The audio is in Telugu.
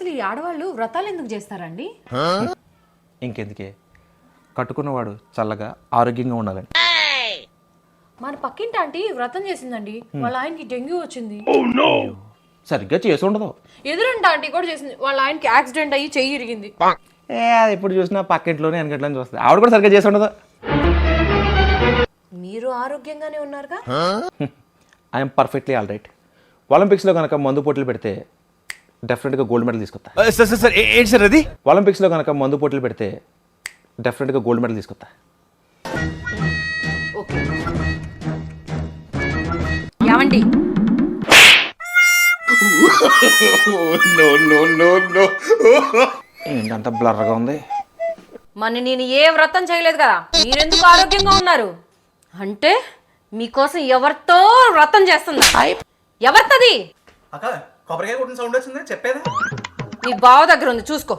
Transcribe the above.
అసలు ఈ ఆడవాళ్ళు వ్రతాలు ఎందుకు చేస్తారండి? ఇంకెందుకే, కట్టుకున్నవాడు చల్లగా ఆరోగ్యంగా ఉండాలని. మన పక్కింటి ఆంటీ వ్రతం చేసిందండి, వాళ్ళ ఆయనకి డెంగ్యూ వచ్చింది. సరిగ్గా చేసి ఉండదు. ఎదురంట ఆంటీ కూడా చేసింది, వాళ్ళ ఆయనకి యాక్సిడెంట్ అయ్యి చెయ్యి ఇరిగింది. అది ఎప్పుడు చూసినా పక్కింట్లోనే వెనకట్లోనే చూస్తుంది. ఆవిడ కూడా సరిగ్గా చేసి ఉండదు. మీరు ఆరోగ్యంగానే ఉన్నారుగా? I'm perfectly all right. ఒలింపిక్స్లో కనుక మందు పోటీలు పెడితే డెఫినెట్గా గోల్డ్ మెడల్ తీసుకొస్తా. సార్ ఏంటి సార్ అది? ఒలింపిక్స్లో కనుక మందు పోటీలు పెడితే డెఫినెట్గా గోల్డ్ మెడల్ తీసుకొస్తా. ఓకే. ఏమండి, ఏంటంత బ్లర్గా ఉంది? మన నేను ఏ వ్రతం చేయలేదు కదా, మీరెందుకు ఆరోగ్యంగా ఉన్నారు? అంటే మీకోసం ఎవరితో వ్రతం చేస్తుందా? ఎవరితది? అక్క కొబ్బరికాయ కొట్టిన సౌండ్ వచ్చింది, చెప్పేదా? నీ బావ దగ్గర ఉంది, చూసుకో.